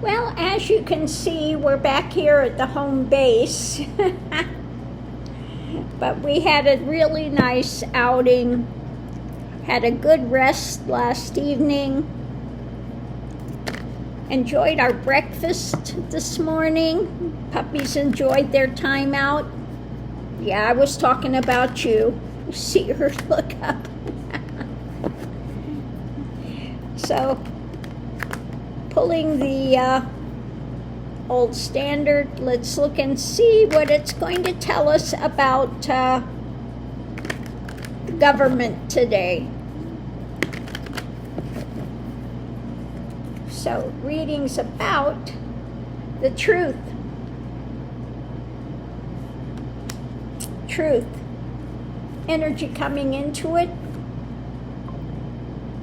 Well, as you can see, we're back here at the home base. But we had a really nice outing. Had a good rest last evening. Enjoyed our breakfast this morning. Puppies enjoyed their time out. Yeah, I was talking about you. You see her look up. So, pulling the old standard, let's look and see what it's going to tell us about the government today. So, readings about the truth. Truth. Energy coming into it.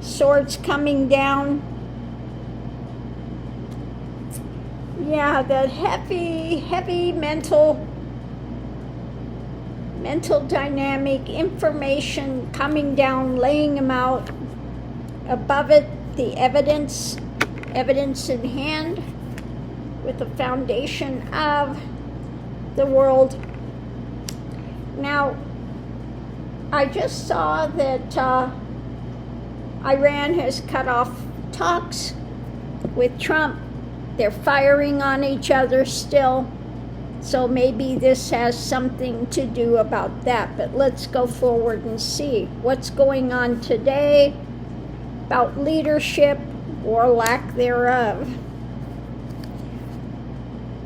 Swords coming down. Yeah, the heavy mental dynamic information coming down, laying them out. Above it, the evidence in hand with the foundation of the world. Now, I just saw that Iran has cut off talks with Trump. They're firing on each other still. So maybe this has something to do about that. But let's go forward and see what's going on today about leadership or lack thereof.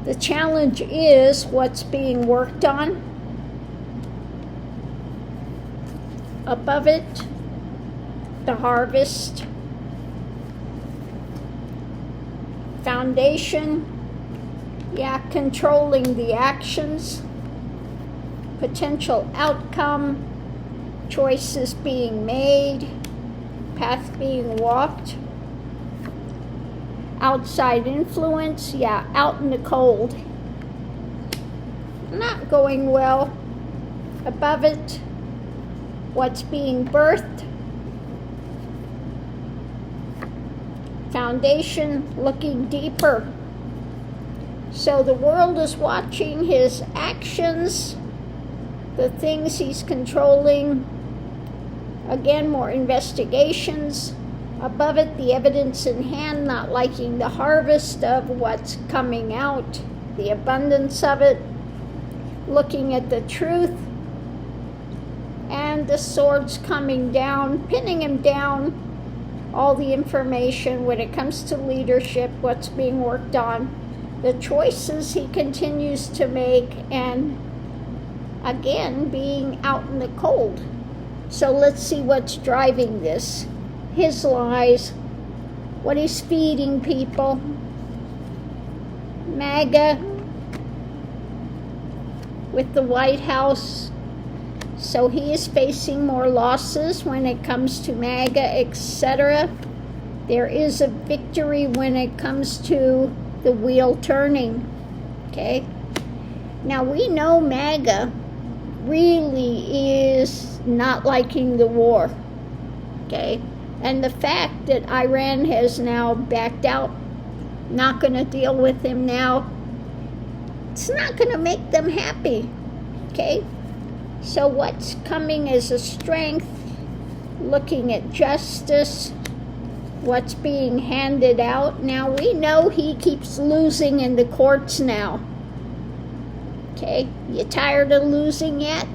The challenge is what's being worked on. Above it, the harvest. Foundation, yeah, controlling the actions. Potential outcome, choices being made, path being walked. Outside influence, yeah, out in the cold. Not going well. Above it, what's being birthed. Foundation, looking deeper. So the world is watching his actions, the things he's controlling. Again, more investigations. Above it, the evidence in hand, not liking the harvest of what's coming out, the abundance of it. Looking at the truth. And the swords coming down, pinning him down. All the information when it comes to leadership, what's being worked on, the choices he continues to make, and again, being out in the cold. So let's see what's driving this. His lies, what he's feeding people. MAGA with the White House. So he is facing more losses when it comes to MAGA, etc. There is a victory when it comes to the wheel turning. Okay? Now we know MAGA really is not liking the war. Okay? And the fact that Iran has now backed out, not going to deal with him now, it's not going to make them happy. Okay? So what's coming as a strength, looking at justice, what's being handed out. Now we know he keeps losing in the courts now. Okay, you tired of losing yet?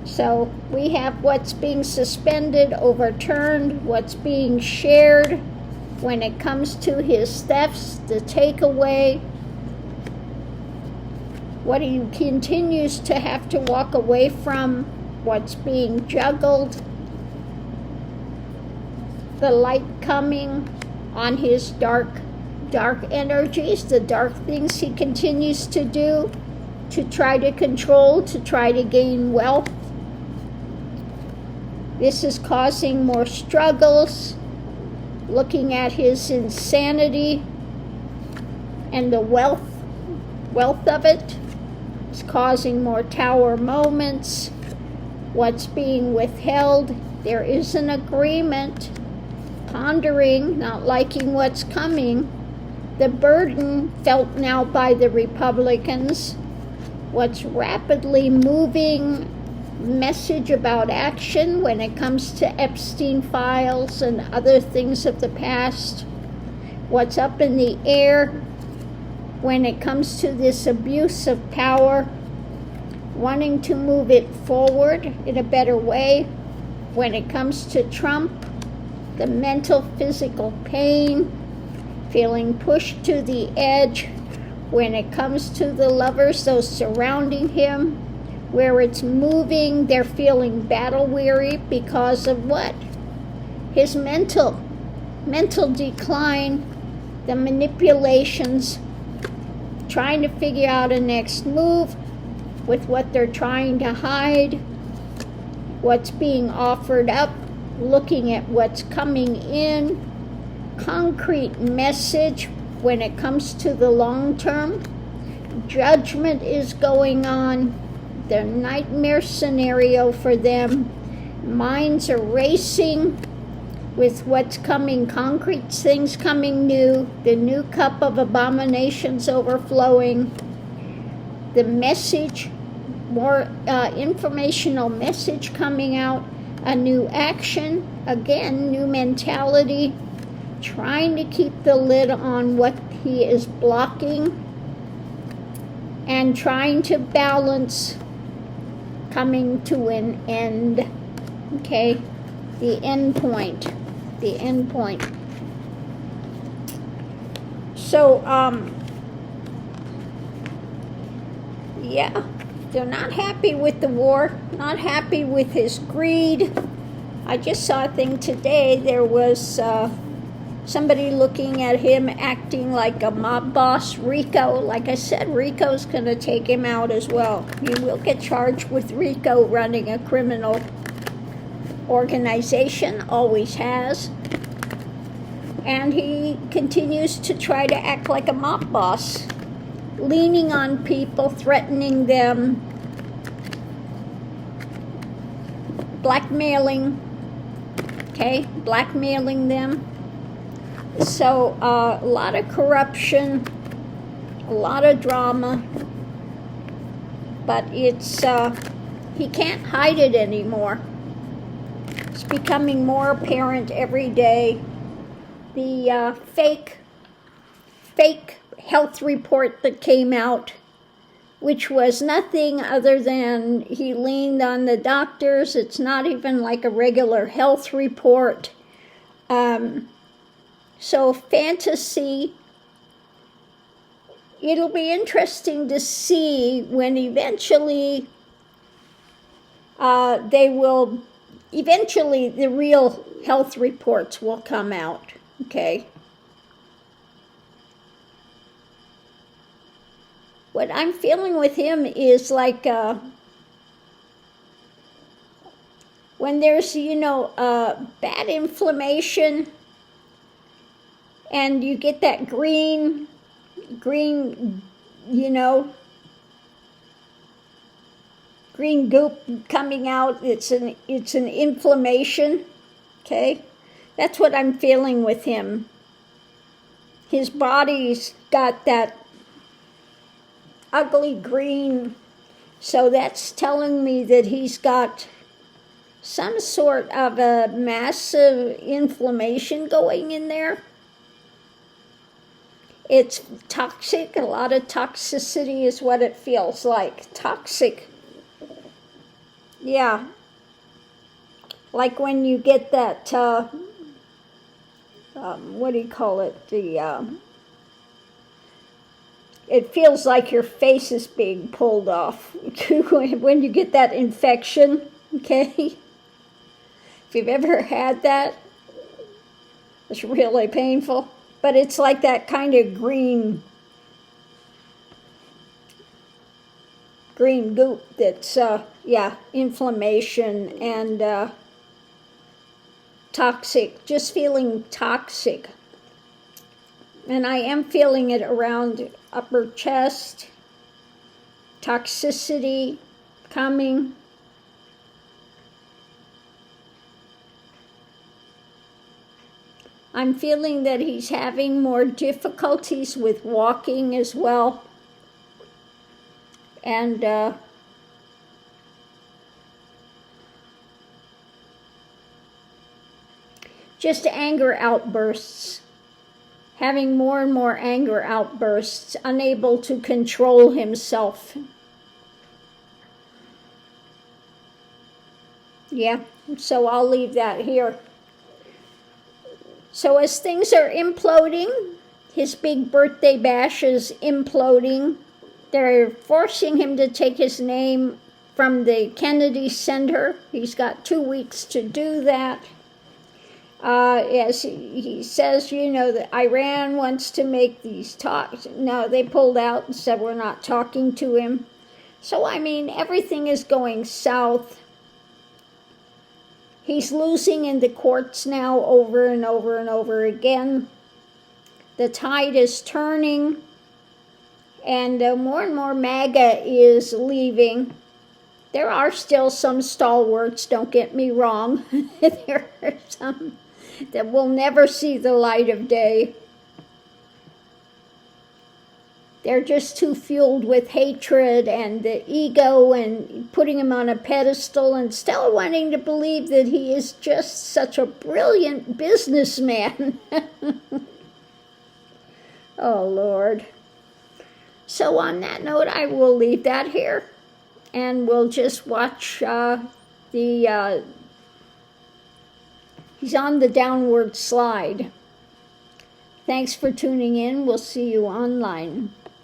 So we have what's being suspended, overturned, what's being shared when it comes to his thefts, the takeaway. What he continues to have to walk away from, what's being juggled, the light coming on his dark energies, the dark things he continues to do to try to control, to try to gain wealth. This is causing more struggles, looking at his insanity and the wealth of it. It's causing more tower moments. What's being withheld? There is an agreement. pondering, not liking what's coming. The burden felt now by the Republicans, what's rapidly moving message about action when it comes to Epstein files and other things of the past, what's up in the air when it comes to this abuse of power, wanting to move it forward in a better way. When it comes to Trump, the mental, physical pain, feeling pushed to the edge. When it comes to the lovers, those surrounding him, where it's moving, they're feeling battle weary because of what? His mental decline, the manipulations, trying to figure out a next move with what they're trying to hide, what's being offered up, looking at what's coming in, concrete message when it comes to the long term. Judgment is going on, the nightmare scenario for them. Minds are racing with what's coming, concrete things coming new, the new cup of abominations overflowing, the message, more informational message coming out, a new action, again, new mentality, trying to keep the lid on what he is blocking and trying to balance, coming to an end. Okay, the end point. So, yeah, they're not happy with the war, not happy with his greed. I just saw a thing today. There was somebody looking at him acting like a mob boss. Rico, like I said, Rico's going to take him out as well. He will get charged with Rico running a criminal organization, always has. And he continues to try to act like a mob boss, leaning on people, threatening them, blackmailing them. So a lot of corruption, a lot of drama, but it's he can't hide it anymore. It's becoming more apparent every day. The fake health report that came out, which was nothing other than he leaned on the doctors. It's not even like a regular health report. So fantasy, it'll be interesting to see when eventually the real health reports will come out, okay? What I'm feeling with him is like when there's, bad inflammation and you get that green, green goop coming out, it's an inflammation, okay? That's what I'm feeling with him. His body's got that ugly green, so that's telling me that he's got some sort of a massive inflammation going in there. It's toxic. A lot of toxicity is what it feels like. Toxic. Yeah. Like when you get that, what do you call it? It feels like your face is being pulled off when you get that infection, okay? If you've ever had that, it's really painful. But it's like that kind of green goop that's, inflammation and toxic, just feeling toxic. And I am feeling it around upper chest, toxicity coming. I'm feeling that he's having more difficulties with walking as well. And just anger outbursts. Having more and more anger outbursts, unable to control himself. Yeah, so I'll leave that here. So as things are imploding, his big birthday bash is imploding. They're forcing him to take his name from the Kennedy Center. He's got 2 weeks to do that. As he says, you know, that Iran wants to make these talks. No, they pulled out and said we're not talking to him. So, I mean, everything is going south. He's losing in the courts now over and over and over again. The tide is turning, and more and more MAGA is leaving. There are still some stalwarts, don't get me wrong. There are some that will never see the light of day. They're just too fueled with hatred and the ego and putting him on a pedestal and still wanting to believe that he is just such a brilliant businessman. Oh, Lord. So on that note, I will leave that here. And we'll just watch he's on the downward slide. Thanks for tuning in. We'll see you online.